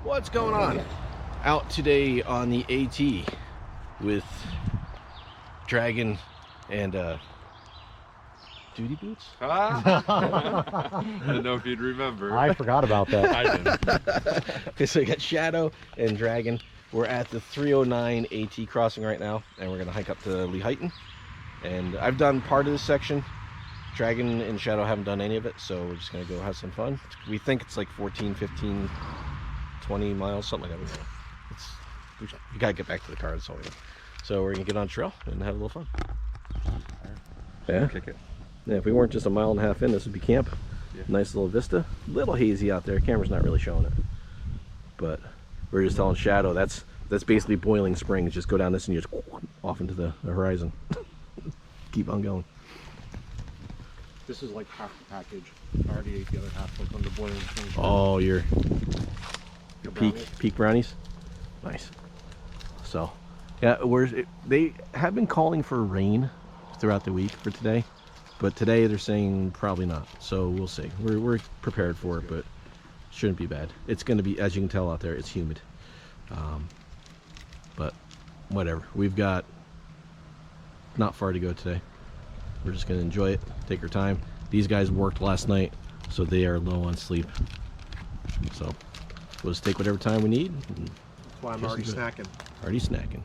What's going on? Out today on the AT with Dragon and duty boots? I didn't know if you'd remember. I forgot about that. I didn't. Okay, so we got Shadow and Dragon. We're at the 309 AT crossing right now, and we're gonna hike up to Lehigh. And I've done part of this section. Dragon and Shadow haven't done any of it, so we're just gonna go have some fun. We think it's like 14, 15, 20 miles, something like that. We gotta get back to the car, that's all we know. So we're gonna get on trail and have a little fun. Yeah. Kick it. Yeah, if we weren't just a mile and a half in, this would be camp. Yeah. Nice little vista. A little hazy out there. Camera's not really showing it. But we're just telling Shadow that's basically Boiling Springs. Just go down this and you just off into the horizon. Keep on going. This is like half the package. I already ate the other half like on the Boiling Springs. Oh, your brownies? peak brownies? Nice. So, yeah, they have been calling for rain throughout the week for today. But today they're saying probably not, so we'll see. We're prepared for it, but it shouldn't be bad. It's going to be, as you can tell out there, it's humid. But whatever. We've got not far to go today. We're just going to enjoy it, take our time. These guys worked last night, so they are low on sleep. So we'll just take whatever time we need. That's why I'm already snacking. Already snacking.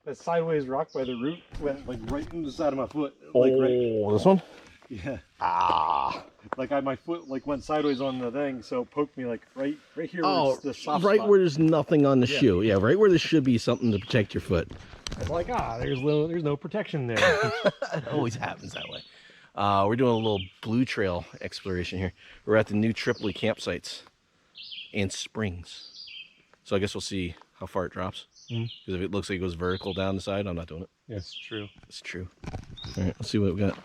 That sideways rock by the root went like right in the side of my foot. Oh, Like right, this one? yeah. Ah. Like my foot like went sideways on the thing, so it poked me like right here. Oh, where it's the soft right spot. where there's nothing on the Yeah. shoe. Yeah, right where there should be something to protect your foot. It's like there's no protection there. It always happens that way. We're doing a little blue trail exploration here. We're at the new Tripoli campsites and springs. So I guess we'll see how far it drops. Because if it looks like it goes vertical down the side, I'm not doing it. Yes, true. It's true. All right, let's see what we got.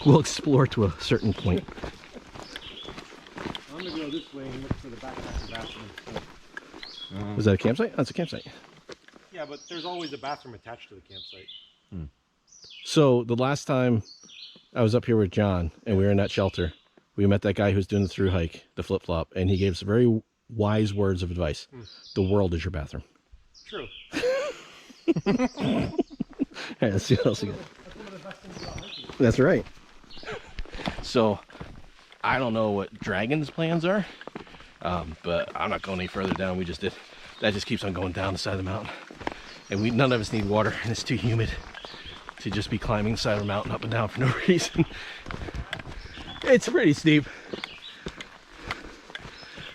We'll explore to a certain point. I'm gonna go this way and look for the backpacker bathroom. Is that a campsite? That's a campsite. Yeah, but there's always a bathroom attached to the campsite. So the last time I was up here with John and we were in that shelter, we met that guy who's doing the through hike, the flip flop, and he gave us very wise words of advice. The world is your bathroom. True. All right, let's see what else we got. That's right. So I don't know what Dragon's plans are, but I'm not going any further down. We just did. That just keeps on going down the side of the mountain, and none of us need water, and it's too humid to just be climbing the side of the mountain up and down for no reason. It's pretty steep.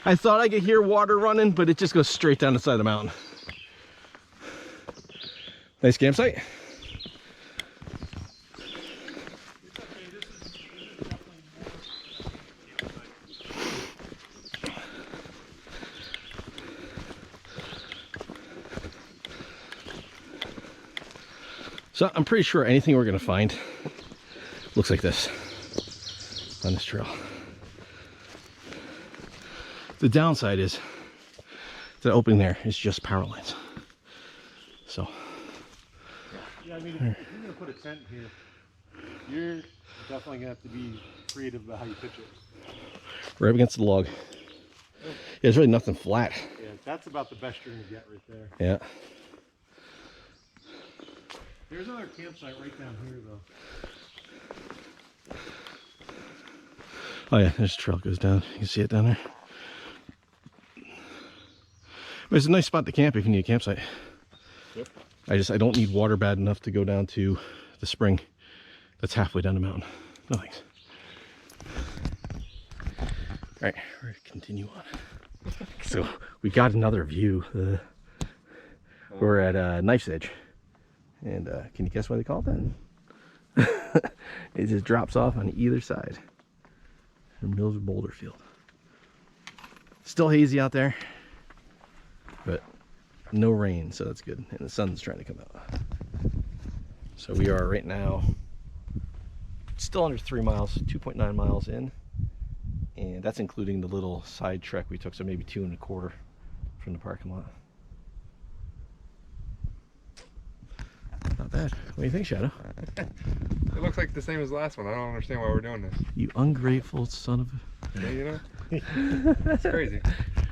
I thought I could hear water running, but it just goes straight down the side of the mountain. Nice campsite. So I'm pretty sure anything we're gonna find looks like this on this trail. The downside is the opening there is just power lines. So Yeah, I mean, if you're gonna put a tent here, you're definitely gonna have to be creative about how you pitch it. right up against the log. Yeah, there's really nothing flat. Yeah, that's about the best you're gonna get right there. Yeah. There's another campsite right down here, though. Oh yeah, there's a trail goes down. You can see it down there. But it's a nice spot to camp if you need a campsite. Yep. I don't need water bad enough to go down to the spring that's halfway down the mountain. No thanks. All right, we're gonna continue on. So we got another view. We're at Knife's Edge. And can you guess why they call it that? It just drops off on either side. In the middle of a boulder field. Still hazy out there, but no rain, so that's good. And the sun's trying to come out. So we are right now still under 3 miles, 2.9 miles in. And that's including the little side trek we took, so maybe 2.25 from the parking lot. Not bad. What do you think, Shadow? It looks like the same as the last one. I don't understand why we're doing this. You ungrateful son of a... Yeah, you know? It's crazy.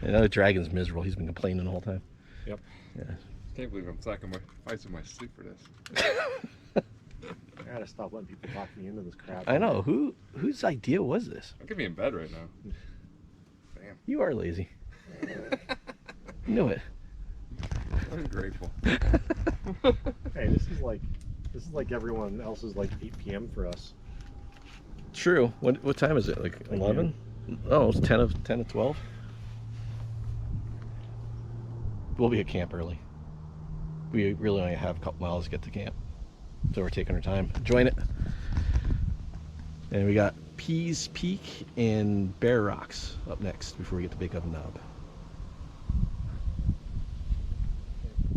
I know the dragon's miserable. He's been complaining the whole time. Yep. Yeah. Can't believe I'm fighting my sleep for this. I gotta stop letting people talk me into this crap. I know. Whose idea was this? I'm gonna be in bed right now. Damn. You are lazy. You know it. Ungrateful. Hey, this is like everyone else's like 8 p.m. for us. True. What time is it? Like 11? Oh, it's 10 of 12. We'll be at camp early. We really only have a couple miles to get to camp, so we're taking our time. Join it. And we got Pease Peak and Bear Rocks up next before we get to Big Oven Knob.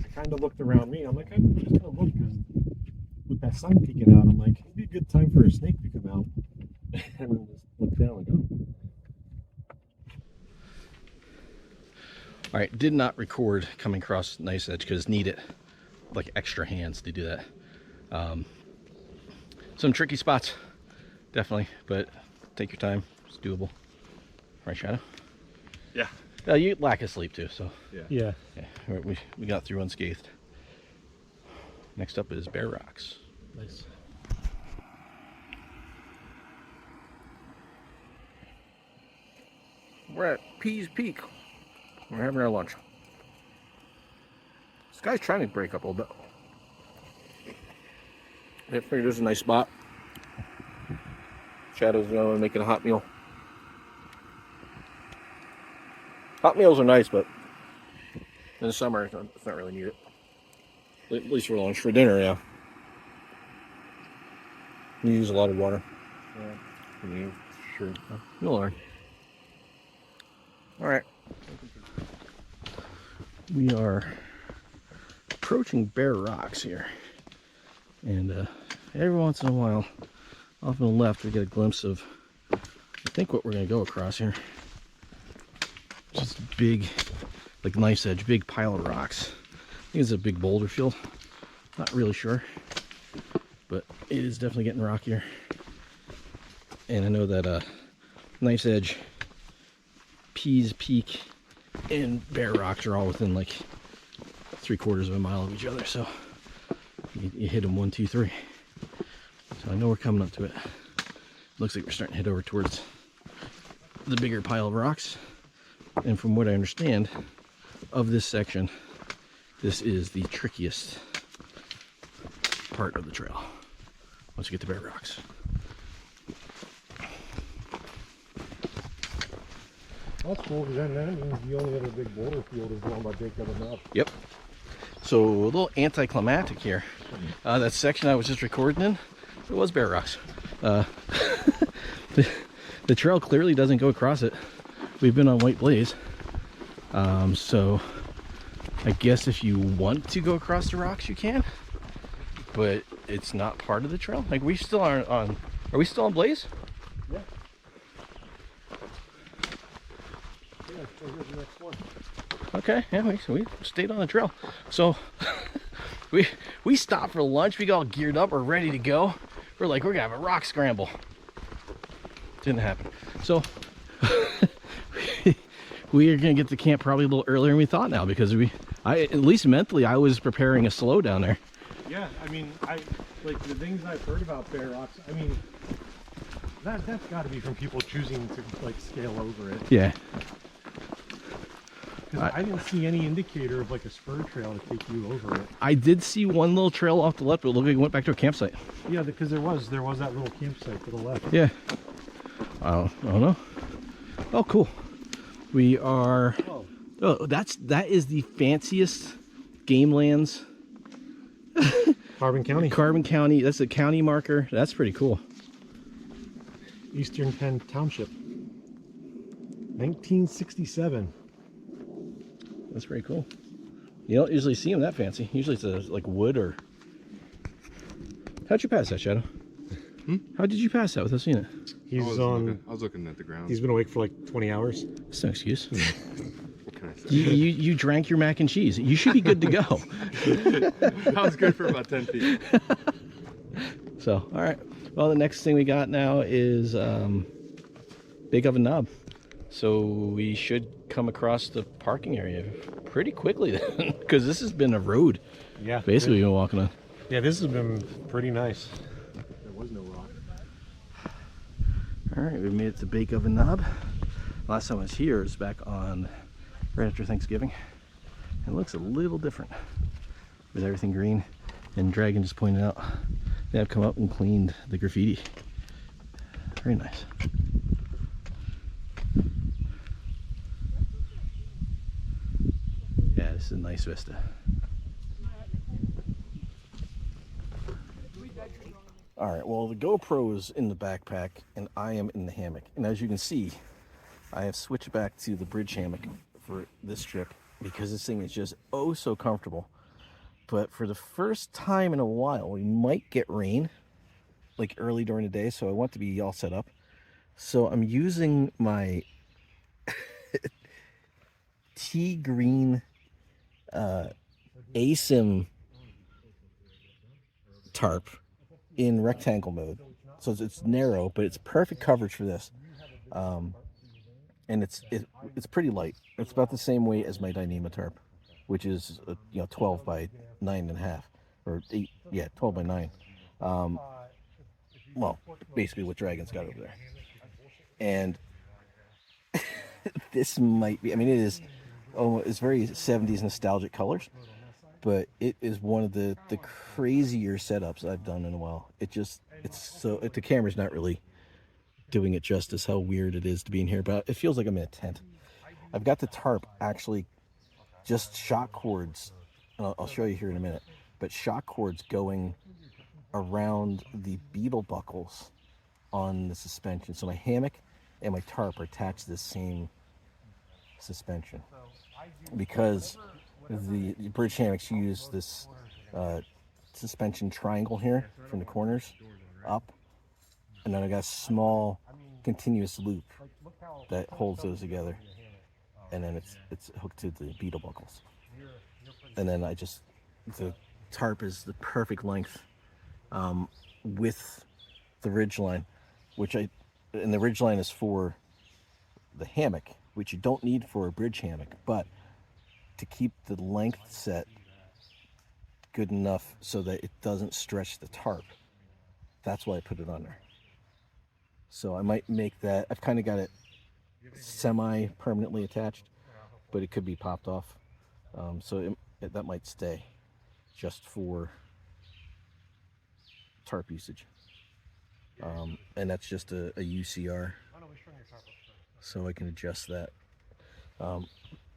I kind of looked around me. I'm like, I'm just gonna look because with that sun peeking out, I'm like, it'd be a good time for a snake to come out. And then just look down and go. All right, did not record coming across Nice Edge because need it like extra hands to do that. Some tricky spots, definitely, but take your time. It's doable. Right, Shadow? Yeah. You lack of sleep too, so Yeah. we got through unscathed. Next up is Bear Rocks. Nice. We're at Pease Peak. We're having our lunch. This guy's trying to break up a little bit. I figured this is a nice spot. Shadow's making a hot meal. Hot meals are nice, but in the summer, it's not really needed. At least for lunch. For dinner, yeah. You use a lot of water. Yeah. Sure. You'll learn. All right. We are approaching Bear Rocks here. And every once in a while, off on the left, we get a glimpse of, I think, what we're going to go across here. Just big, like Nice Edge, big pile of rocks. I think it's a big boulder field. Not really sure. But it is definitely getting rockier. And I know that Nice Edge, Pease Peak, and Bear Rocks are all within like 3/4 of a mile of each other. So you hit them 1, 2, 3. So I know we're coming up to it. Looks like we're starting to head over towards the bigger pile of rocks. And from what I understand of this section, this is the trickiest part of the trail once you get to Bear Rocks. That's cool because then that means the only other big boulder field is the one by Big Oven Knob. Yep. So a little anticlimactic here. That section I was just recording in, it was Bear Rocks. The trail clearly doesn't go across it. We've been on White Blaze. So I guess if you want to go across the rocks, you can. But it's not part of the trail. Like we still aren't on. Are we still on Blaze? Yeah. Yeah, so here's the next one. Okay, yeah, we stayed on the trail. So we stopped for lunch. We got all geared up. We're ready to go. We're like, we're gonna have a rock scramble. Didn't happen. So we are gonna get to camp probably a little earlier than we thought now because at least mentally, I was preparing a slow down there. Yeah, I mean, like the things I've heard about Bear Rocks. I mean, that's got to be from people choosing to like scale over it. Yeah. Because I didn't see any indicator of like a spur trail to take you over it. I did see one little trail off the left, but it looked like it went back to a campsite. Yeah, because there was that little campsite to the left. Yeah. I don't know. Oh, cool. We are. Oh, that is the fanciest game lands. Carbon County. Carbon County. That's a county marker. That's pretty cool. Eastern Penn Township. 1967. That's pretty cool. You don't usually see them that fancy. Usually it's like wood or. How'd you pass that, Shadow? How did you pass that without seeing it? I was looking at the ground. He's been awake for like 20 hours. That's no excuse. can I say? You drank your mac and cheese. You should be good to go. That was good for about 10 feet. So, all right. Well, the next thing we got now is Big Oven Knob. So we should come across the parking area pretty quickly then, because this has been a road. Yeah. Basically, we've been walking on. Yeah, this has been pretty nice. There was no rock. All right, we made it to Big Oven Knob. Last time I was here was back on right after Thanksgiving. It looks a little different with everything green. And Dragon just pointed out they have come up and cleaned the graffiti. Very nice. Yeah, this is a nice vista. All right, well, the GoPro is in the backpack and I am in the hammock. And as you can see, I have switched back to the bridge hammock for this trip because this thing is just oh so comfortable. But for the first time in a while, we might get rain like early during the day, so I want to be all set up. So I'm using my tea green ASIM tarp in rectangle mode. So it's narrow, but it's perfect coverage for this. And it's pretty light. It's about the same weight as my Dyneema tarp, which is 12 by 9.5 or 8. Yeah, 12 by 9. Well, basically what Dragon's got over there. And this might be. I mean, it is. Oh, it's very 70s nostalgic colors, but it is one of the crazier setups I've done in a while. The camera's not really doing it justice how weird it is to be in here, but it feels like I'm in a tent. I've got the tarp actually just shock cords, and I'll show you here in a minute, but shock cords going around the beetle buckles on the suspension. So my hammock and my tarp are attached to the same suspension because the bridge hammocks use this suspension triangle here from the corners up, and then I got a small continuous loop that holds those together, and then it's hooked to the beetle buckles. And then the tarp is the perfect length with the ridge line, and the ridge line is for the hammock, which you don't need for a bridge hammock, but to keep the length set good enough so that it doesn't stretch the tarp. That's why I put it on there. So I might make that. I've kind of got it semi-permanently attached, but it could be popped off. So that might stay just for tarp usage. And that's just a UCR. So I can adjust that.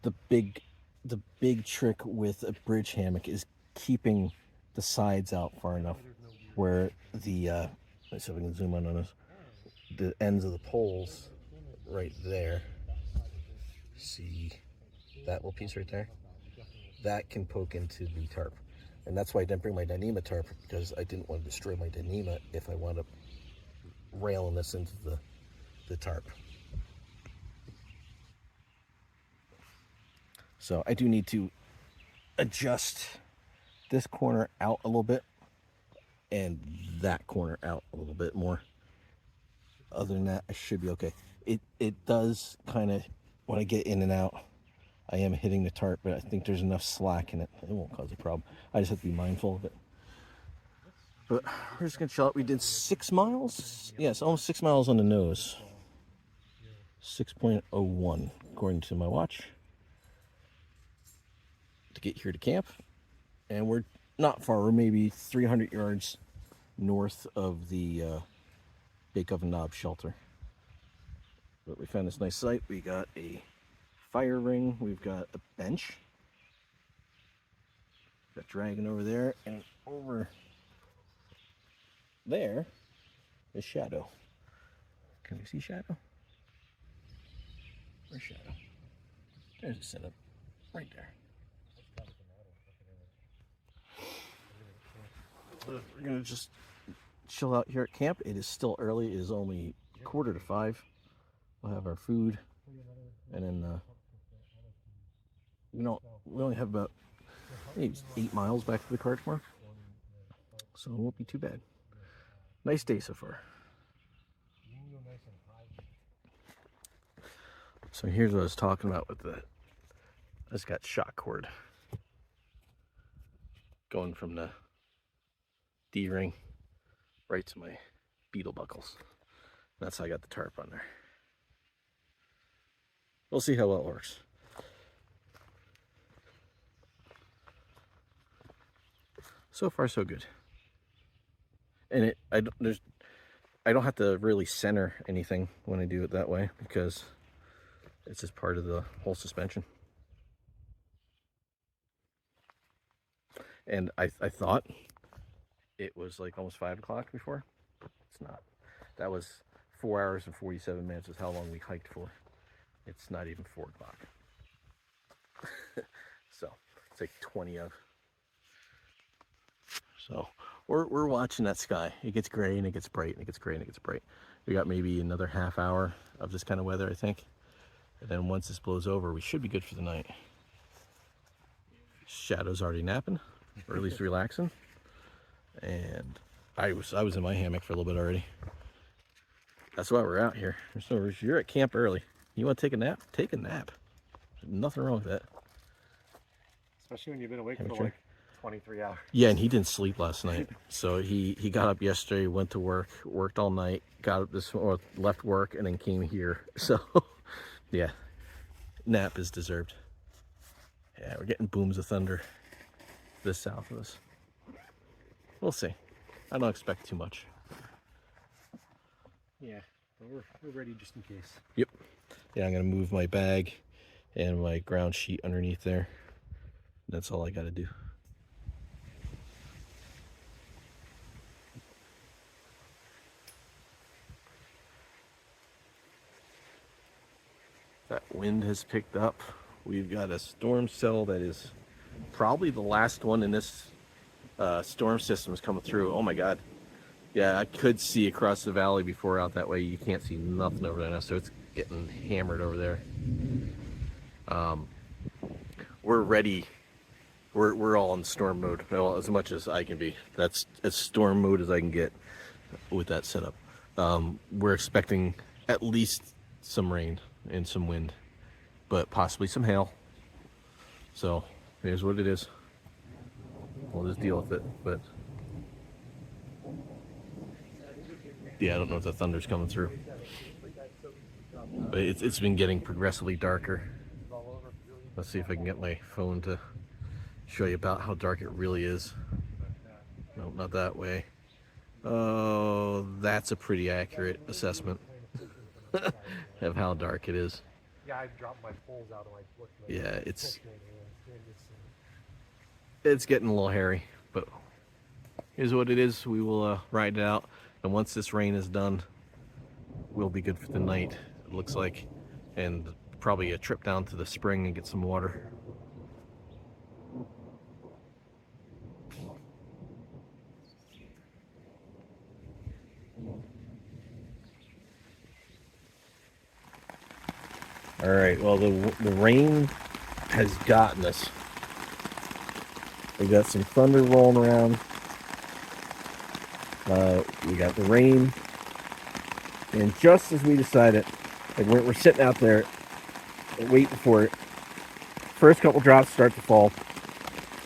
The big trick with a bridge hammock is keeping the sides out far enough where let's see if I can zoom in on this. The ends of the poles right there. See that little piece right there? That can poke into the tarp. And that's why I didn't bring my Dyneema tarp, because I didn't want to destroy my Dyneema if I wound up railing this into the tarp. So I do need to adjust this corner out a little bit and that corner out a little bit more. Other than that, I should be okay. It does kind of, when I get in and out, I am hitting the tarp, but I think there's enough slack in it. It won't cause a problem. I just have to be mindful of it. But we're just gonna chill out. We did 6 miles. Yes, almost 6 miles on the nose. 6.01 according to my watch to get here to camp. And we're not far. We're maybe 300 yards north of the Big Oven Knob shelter. But we found this nice site. We got a fire ring. We've got a bench. Got Dragon over there, and over there is Shadow. Can we see Shadow? Where's Shadow? There's a setup right there. So we're gonna just chill out here at camp. It is still early. It is only 4:45. We'll have our food, and then we only have about maybe 8 miles back to the car tomorrow, so it won't be too bad. Nice day so far. So here's what I was talking about with I just got shock cord going from the D-ring right to my beetle buckles. That's how I got the tarp on there. We'll see how well it works. So far, so good. And I don't have to really center anything when I do it that way because it's just part of the whole suspension. And I thought it was like almost 5 o'clock before. It's not. That was 4 hours and 47 minutes is how long we hiked for. It's not even 4 o'clock. So it's like 20 of. So we're watching that sky. It gets gray and it gets bright and it gets gray and it gets bright. We got maybe another half hour of this kind of weather, I think. And then once this blows over, we should be good for the night. Shadow's already napping, or at least relaxing. And I was in my hammock for a little bit already. That's why we're out here. So you're at camp early. You want to take a nap? Take a nap. There's nothing wrong with that. Especially when you've been awake for like 23 hours. Yeah, and he didn't sleep last night. So he got up yesterday, went to work, worked all night, got up or left work, and then came here. So yeah, nap is deserved. Yeah, we're getting booms of thunder this south of us. We'll see. I don't expect too much. Yeah, but we're ready just in case. Yep. Yeah, I'm gonna move my bag and my ground sheet underneath there. That's all I gotta do. That wind has picked up. We've got a storm cell that is probably the last one in this storm system is coming through. Oh my God. Yeah, I could see across the valley before out that way. You can't see nothing over there now, so it's getting hammered over there. We're ready. We're all in storm mode. Well, as much as I can be. That's as storm mode as I can get with that setup. We're expecting at least some rain and some wind, but possibly some hail. So here's what it is. We'll just deal with it. But yeah, I don't know if the thunder's coming through, but it's been getting progressively darker. Let's see if I can get my phone to show you about how dark it really is. No, not that way. Oh, that's a pretty accurate assessment of how dark it is. Yeah, I dropped my poles out of my foot. Yeah, it's getting a little hairy, but here's what it is. We will ride it out, and once this rain is done, we'll be good for the night, it looks like, and probably a trip down to the spring and get some water. All right, well, the rain has gotten us. We got some thunder rolling around. We got the rain. And just as we decided, like we're sitting out there waiting for it. First couple drops start to fall.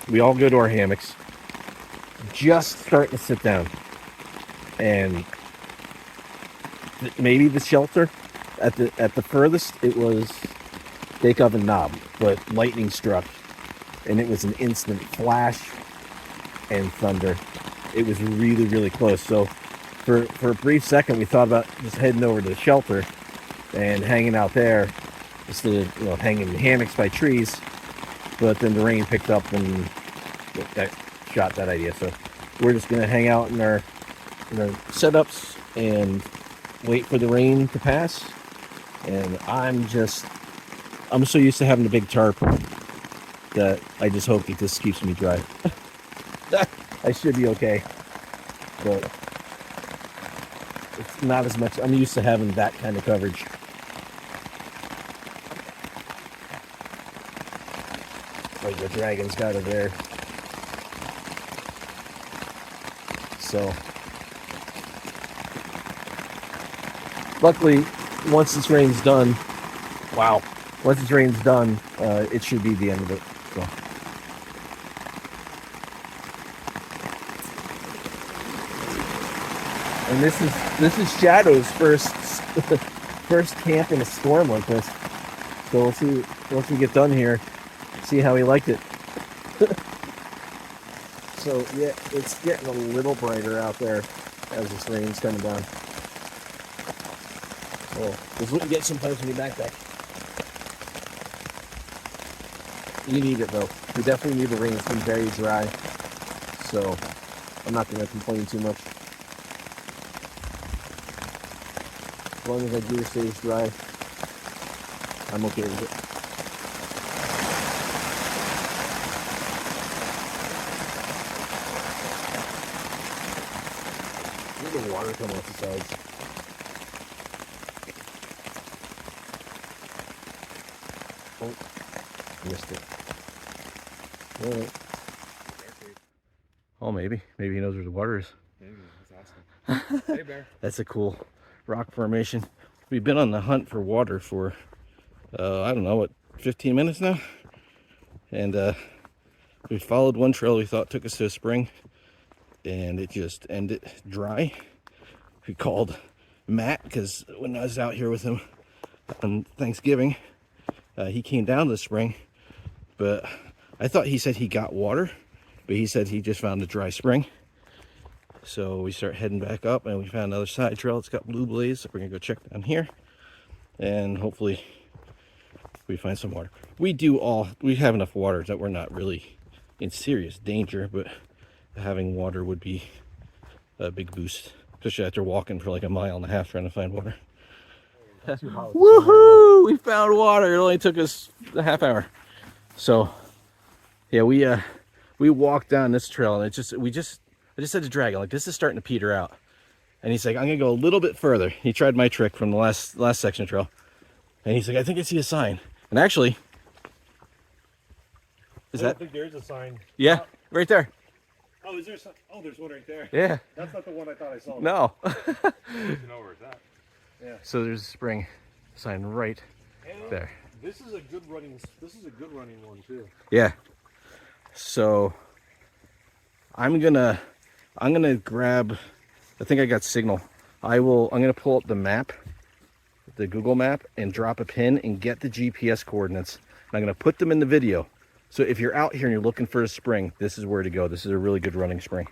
We all go to our hammocks. Just starting to sit down. And maybe the shelter. At the furthest, it was bake oven knob, but lightning struck, and it was an instant flash and thunder. It was really, really close. So for a brief second, we thought about just heading over to the shelter and hanging out there instead of hanging in hammocks by trees. But then the rain picked up and that shot that idea. So we're just gonna hang out in our setups and wait for the rain to pass. And I'm so used to having a big tarp that I just hope it just keeps me dry. I should be okay, but it's not as much. I'm used to having that kind of coverage. like the dragon's got it there. So luckily, once this rain's done, once this rain's done, it should be the end of it. So. And this is Shadow's first camp in a storm like this. So we'll see once we get done here, see how he liked it. So yeah, it's getting a little brighter out there as this rain's coming down. Well, this is what you get sometimes when you backpack. You need it though. We definitely need the rain. It's been very dry, so I'm not going to complain too much. As long as our gear stays dry, I'm okay with it. Look at the water coming off the sides. Oh, missed it. All right. Oh, maybe he knows where the water is. Maybe, that's awesome. Hey, bear. That's a cool rock formation. We've been on the hunt for water for, I don't know, what, 15 minutes now? And we followed one trail we thought took us to a spring, and it just ended dry. We called Matt, because when I was out here with him on Thanksgiving, he came down to the spring, but I thought he said he got water, but he said he just found a dry spring. So we start heading back up, and we found another side trail. It's got blue blaze, so we're gonna go check down here, and hopefully we find some water. We have enough water that we're not really in serious danger, but having water would be a big boost, especially after walking for like a mile and a half trying to find water. Woohoo! We found water. It only took us a half hour. So yeah, we walked down this trail, and I just said to Dragon, like, this is starting to peter out. And he's like, I'm gonna go a little bit further. He tried my trick from the last section of trail. And he's like, I think I see a sign. And actually, I don't think there is a sign. Yeah, right there. Oh, is there a sign? Oh, there's one right there. Yeah. That's not the one I thought I saw. No. You know where it's at. Yeah. So there's a spring sign right there. This is a good running one too. Yeah. So I'm gonna grab, I think I got signal. I'm gonna pull up the map, the Google map, and drop a pin and get the GPS coordinates. And I'm gonna put them in the video. So if you're out here and you're looking for a spring, this is where to go. This is a really good running spring.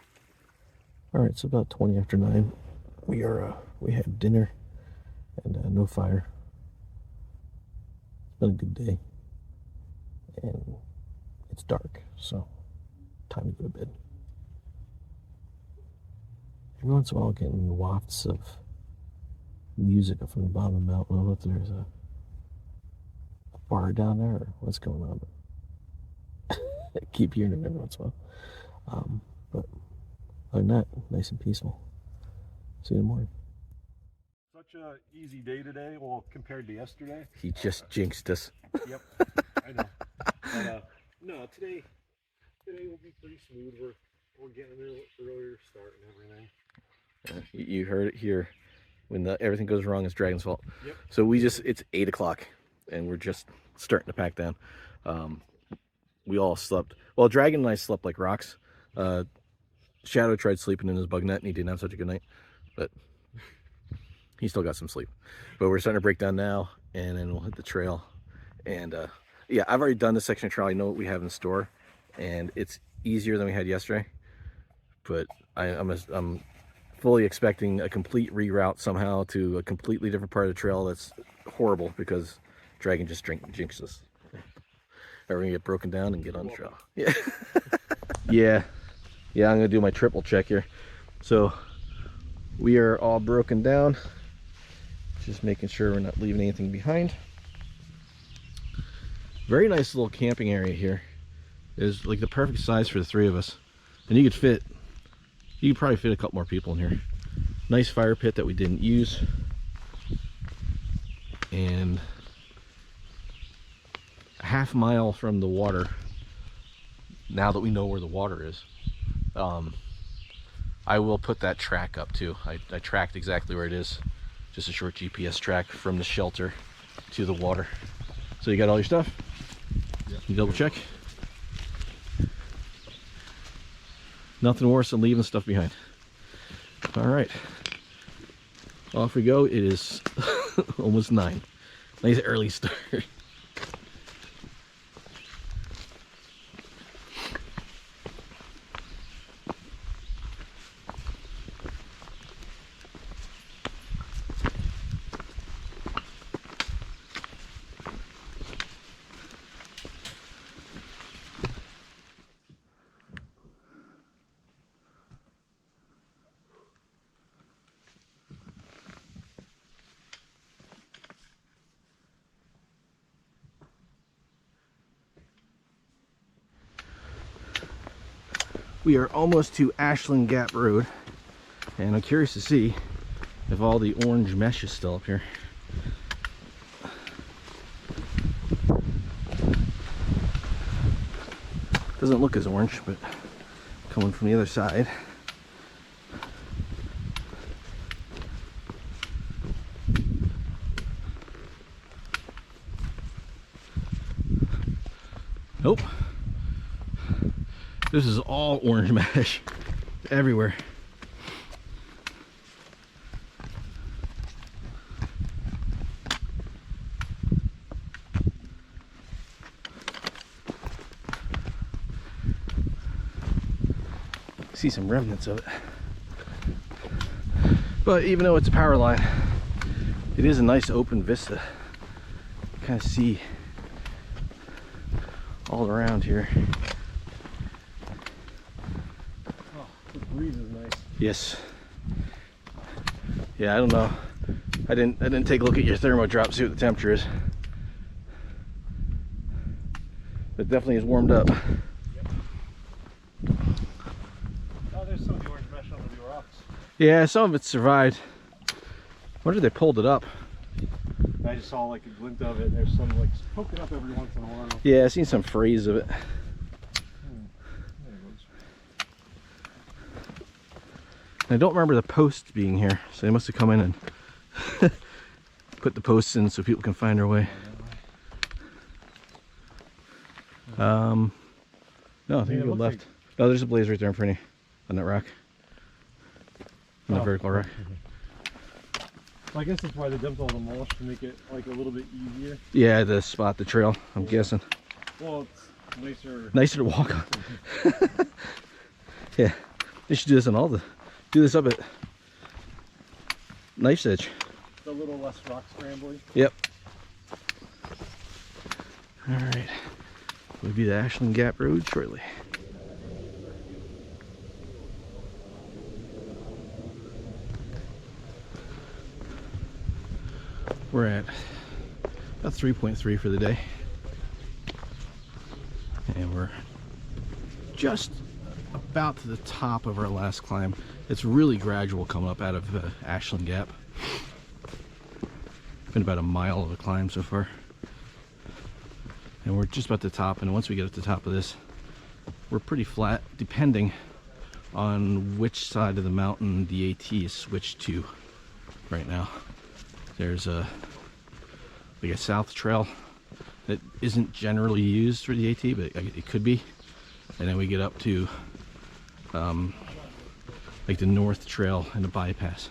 All right, so about 20 after 9. We had dinner and no fire. It's been a good day. And it's dark, so time to go to bed. Every once in a while, getting wafts of music from the bottom of the mountain. I don't know if there's a bar down there or what's going on, but I keep hearing it every once in a while. But other than that, nice and peaceful. See you in the morning. Such a easy day today, well, compared to yesterday. He just jinxed us. Yep, I know. But, no, today will be pretty smooth. We're getting an earlier start and everything. You heard it here. When everything goes wrong, it's Dragon's fault. Yep. So it's 8 o'clock, and we're just starting to pack down. We all slept. Well, Dragon and I slept like rocks. Shadow tried sleeping in his bug net, and he didn't have such a good night, but he still got some sleep. But we're starting to break down now, and then we'll hit the trail. And yeah, I've already done this section of trail. I know what we have in store, and it's easier than we had yesterday. But I'm fully expecting a complete reroute somehow to a completely different part of the trail that's horrible because Dragon just jinxed us. We're gonna get broken down and get on the trail. Yeah. Yeah, I'm gonna do my triple check here. So we are all broken down. Just making sure we're not leaving anything behind. Very nice little camping area here. It's like the perfect size for the 3 of us. And you could probably fit a couple more people in here. Nice fire pit that we didn't use. And a half mile from the water, now that we know where the water is. I will put that track up too. I tracked exactly where it is. Just a short GPS track from the shelter to the water. So you got all your stuff? Yeah. You double check? Nothing worse than leaving stuff behind. All right. Off we go. It is almost 9. Nice early start. We are almost to Ashland Gap Road, and I'm curious to see if all the orange mesh is still up here. Doesn't look as orange, but coming from the other side. Nope. This is all orange mesh everywhere. See some remnants of it. But even though it's a power line, it is a nice open vista. You kind of see all around here. The breeze is nice. Yes. Yeah, I don't know. I didn't take a look at your thermo drop, see what the temperature is. It definitely is warmed up. Yep. Oh, there's some of the orange mesh under the rocks. Yeah, some of it survived. Wonder if they pulled it up. I just saw like a glint of it. There's some like poking up every once in a while. Yeah, I've seen some frays of it. There it goes. I don't remember the posts being here, so they must have come in and put the posts in so people can find their way. No, I think you go left. Oh, there's a blaze right there in front of you on that rock. On the vertical rock. Well, I guess that's why they dumped all the mulch, to make it like a little bit easier. Yeah, to spot the trail, I'm guessing. Well, it's nicer. Nicer to walk on. Yeah, they should do this on all the. Do this up at Knife's Edge. It's a little less rock scrambly. Yep. All right, we'll be the Ashland Gap Road shortly. We're at about 3.3 for the day, and we're just about to the top of our last climb. It's really gradual coming up out of Ashland Gap. Been about a mile of a climb so far, and we're just about the top. And once we get at the top of this, we're pretty flat, depending on which side of the mountain the AT is switched to right now. There's like a south trail that isn't generally used for the AT, but it could be. And then we get up to like the north trail and the bypass.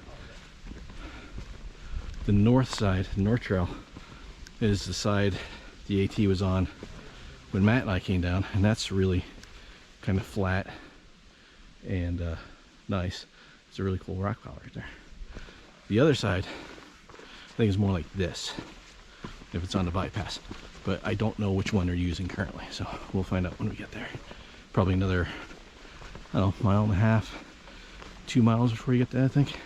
The north side, the north trail, is the side the AT was on when Matt and I came down, and that's really kind of flat and nice. It's a really cool rock pile right there. The other side, I think, is more like this if it's on the bypass, but I don't know which one they're using currently, so we'll find out when we get there. Probably another, I don't know, mile and a half, 2 miles before you get there, I think.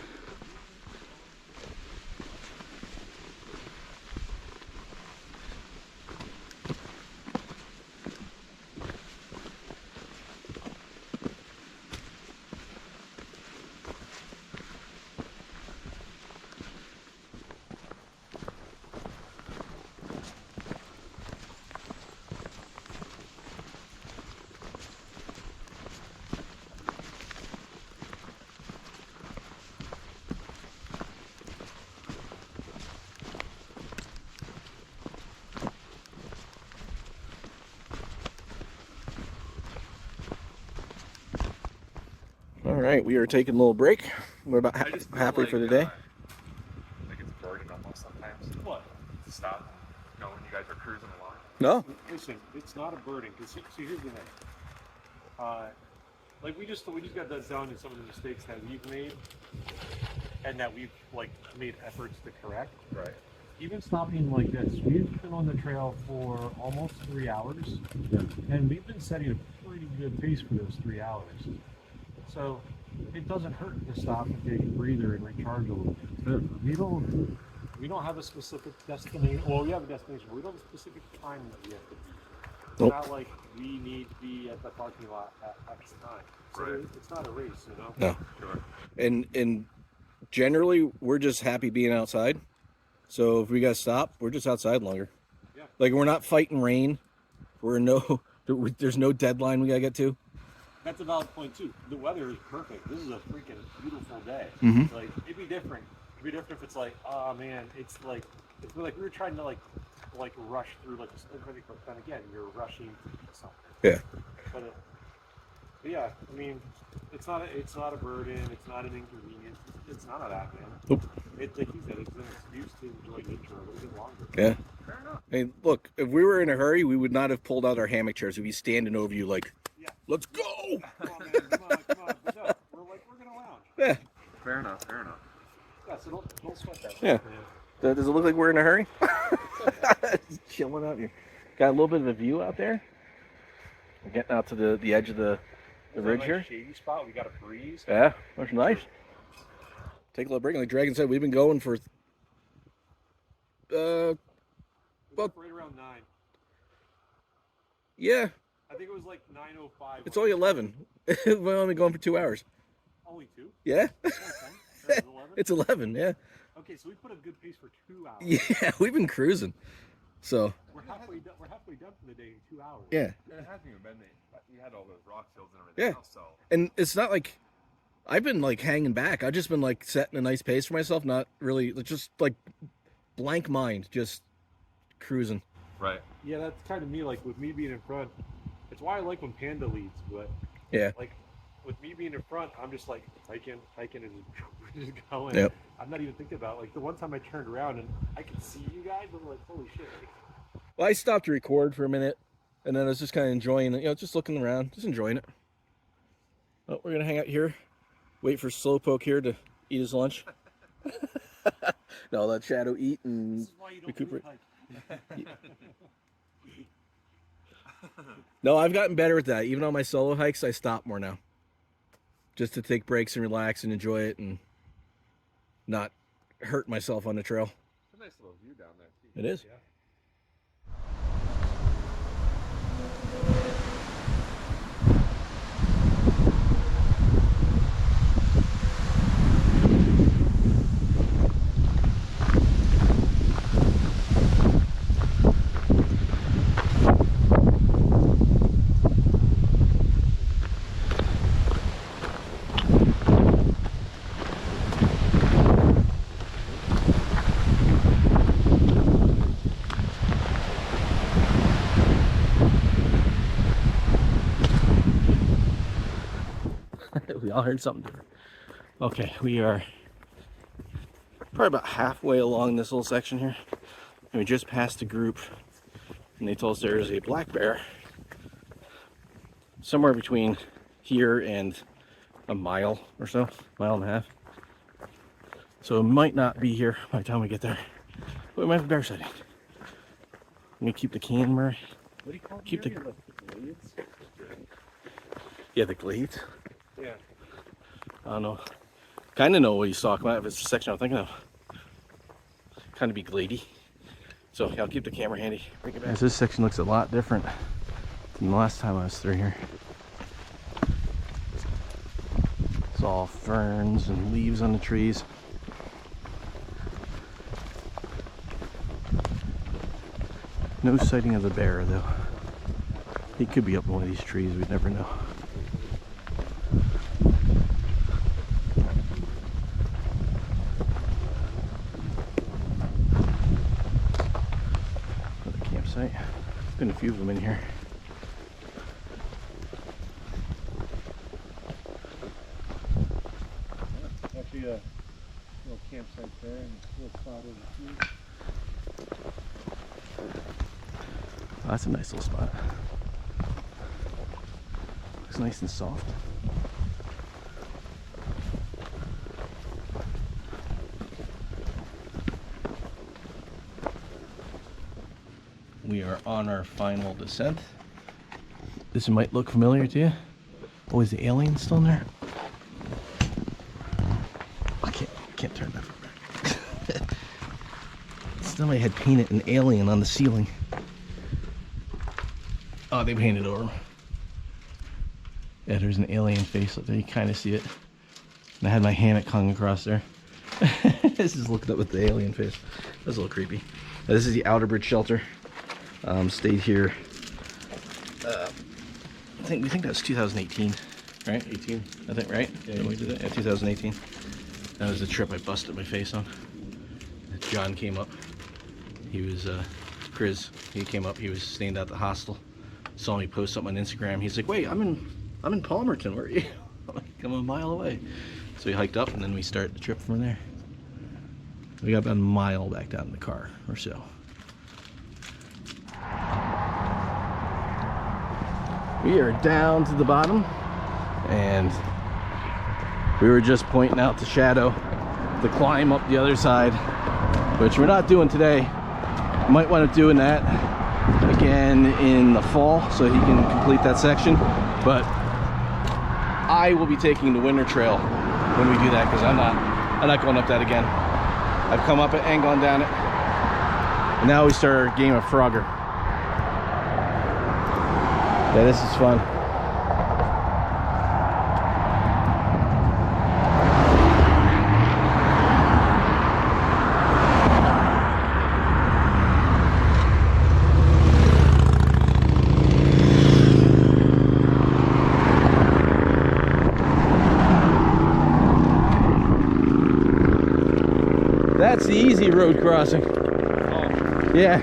right, we are taking a little break. We're about I just feel halfway like, for the day. Like it's a burden almost sometimes. What? To stop, when you guys are cruising along. No? Listen, it's not a burden. Because see, here's the thing. Like we just got done telling you some of the mistakes that we've made, and that we've like made efforts to correct. Right. Even stopping like this, we've been on the trail for almost 3 hours, and we've been setting a pretty good pace for those 3 hours. So it doesn't hurt to stop and take a breather and recharge a little bit. We don't have a specific destination. Well, we have a destination, but we don't have a specific time that we have to be. It's Nope. not like we need to be at the parking lot at X time. So Right. it's not a race, you know. No. Sure. And generally, we're just happy being outside. So if we got to stop, we're just outside longer. Yeah. Like, we're not fighting rain. There's no deadline we got to get to. That's a valid point too. The weather is perfect. This is a freaking beautiful day. Mhm. Like it'd be different. It'd be different if it's like, oh man, it's like we were trying to like rush through like but then again you're rushing something. Yeah. But yeah, I mean, it's not a burden. It's not an inconvenience. It's none of that, man. Nope. It's like you said, it's an excuse to enjoy nature a little bit longer. Yeah. Fair enough. I mean, look, if we were in a hurry, we would not have pulled out our hammock chairs. We'd be standing over you like, Yeah. let's go. Come on, man. Come on. But no, we're gonna lounge. Yeah. Fair enough. Fair enough. Yeah. So don't sweat that. Yeah. Man. Does it look like we're in a hurry? Just chilling out here. Got a little bit of a view out there. We're getting out to the edge of the ridge Nice here. shady spot. We got a breeze. Yeah, that's nice. Take a little break. Like Dragon said, we've been going for About Well- right around 9. yeah, I think it was like 9:05. it's only 11. We're only going for 2 hours. Only 2. Yeah, It was 11. it's 11. Yeah, Okay, so we put a good pace for 2 hours. yeah, we've been cruising. So We're halfway done. We're halfway done for the day in 2 hours. yeah, And it hasn't even been you had all those rock hills and everything Yeah. else, so and it's not like I've been like hanging back. I've just been like setting a nice pace for myself. Not really, just like blank mind, just cruising. right. Yeah, that's kind of me. Like with me being in front, it's why I like when Panda leads. But Yeah. like with me being in front, I'm just like hiking and just going. Yep. I'm not even thinking about like the one time I turned around and I could see you guys. I'm like, holy shit. Well, I stopped to record for a minute, and then I was just kind of enjoying it. Just looking around, just enjoying it. Oh, we're gonna hang out here, wait for Slowpoke here to eat his lunch. No, let Shadow eat and This is why you don't recuperate. really hike. No, I've gotten better at that. Even on my solo hikes, I stop more now, just to take breaks and relax and enjoy it, and not hurt myself on the trail. It's a nice little view down there too. It is. Yeah. We all heard something different. Okay, we are probably about halfway along this little section here. And we just passed a group, and they told us there's a black bear somewhere between here and a mile or so, mile and a half. So it might not be here by the time we get there, but we might have a bear sighting. I'm gonna keep the camera. What do you call Keep the- glades? Yeah, the glades. Yeah. I don't know. Kind of know what he's talking about if it's the section I'm thinking of. Kind of be glady. So yeah, I'll keep the camera handy. Bring it back. This section looks a lot different than the last time I was through here. It's all ferns and leaves on the trees. No sighting of the bear though. He could be up in one of these trees, we'd never know. Another campsite. There's been a few of them in here. right there, and we'll spot over here. Oh, that's a nice little spot. Looks nice and soft. We are on our final descent. This might look familiar to you. Oh, is the alien still in there? I can't turn that far back. Somebody had painted an alien on the ceiling. Oh, they painted over him. Yeah, there's an alien face up there. You kind of see it. And I had my hammock hung across there. This is looking up with the alien face. That's a little creepy. This is the Outer Bridge shelter. Stayed here. We think that was 2018, right? 18, I think, right? Yeah, we did that. Yeah, 2018. That was the trip I busted my face on. John came up. He was Chris. He came up. He was staying at the hostel. Saw me post something on Instagram. He's like, "Wait, I'm in Palmerton. Where are you?" I'm like, "I'm a mile away." So we hiked up, and then we started the trip from there. We got about a mile back down in the car or so. We are down to the bottom, and we were just pointing out to Shadow the climb up the other side, which we're not doing today. Might want to doing that again in the fall so he can complete that section, but I will be taking the winter trail when we do that, because I'm not going up that again. I've come up it and gone down it, and now we start our game of Frogger. Yeah, this is fun. That's the easy road crossing. Yeah,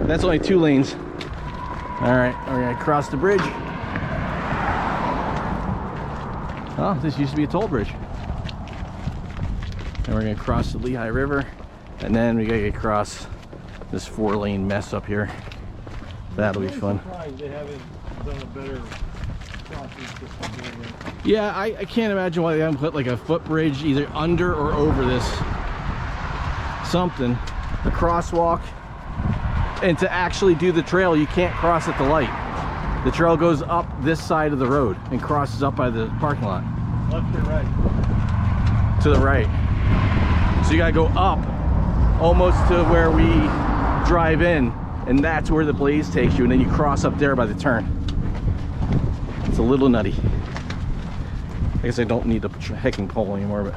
that's only 2 lanes. All right, we're gonna cross the bridge. Oh, this used to be a toll bridge. And we're gonna cross the Lehigh River, and then we gotta get across this 4-lane mess up here. That'll be fun. They haven't done a better crossing system here. Yeah, I can't imagine why they haven't put like a footbridge either under or over this. Something, a crosswalk. And to actually do the trail, you can't cross at the light. The trail goes up this side of the road and crosses up by the parking lot. Left or right? To the right. So you gotta go up almost to where we drive in, and that's where the blaze takes you, and then you cross up there by the turn. It's a little nutty. I guess I don't need the hecking pole anymore, but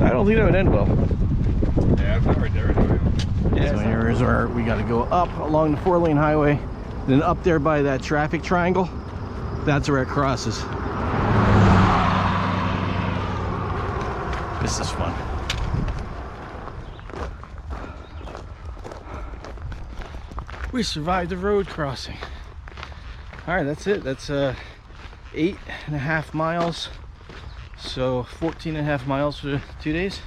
I don't think that would end well. Yeah, I'm not right there. Yeah, so here's where we got to go up along the 4-lane highway, then up there by that traffic triangle. That's where it crosses. This is fun. We survived the road crossing. All right, that's it. That's 8.5 miles. So 14.5 miles for 2 days.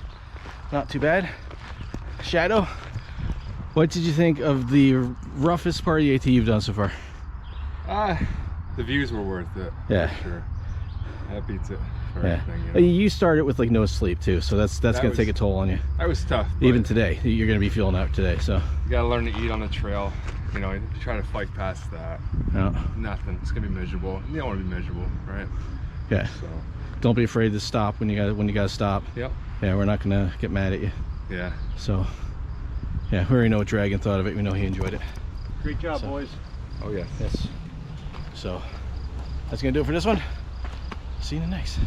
Not too bad. Shadow, what did you think of the roughest part of the AT you've done so far? The views were worth it. Yeah. For sure. That beats it for Yeah. everything. You started with like no sleep too, so that's gonna take a toll on you. That was tough. Even today, you're gonna be feeling out today. So you gotta learn to eat on the trail. You know, try to fight past that. yeah. Nothing. It's gonna be miserable. You don't want to be miserable, right? Yeah. So. Don't be afraid to stop when you gotta stop. Yep. Yeah, we're not gonna get mad at you. Yeah. So yeah, we already know what Dragon thought of it. We know he enjoyed it. Great job, So. boys. Oh yes. Yes. So that's gonna do it for this one. See you in the next.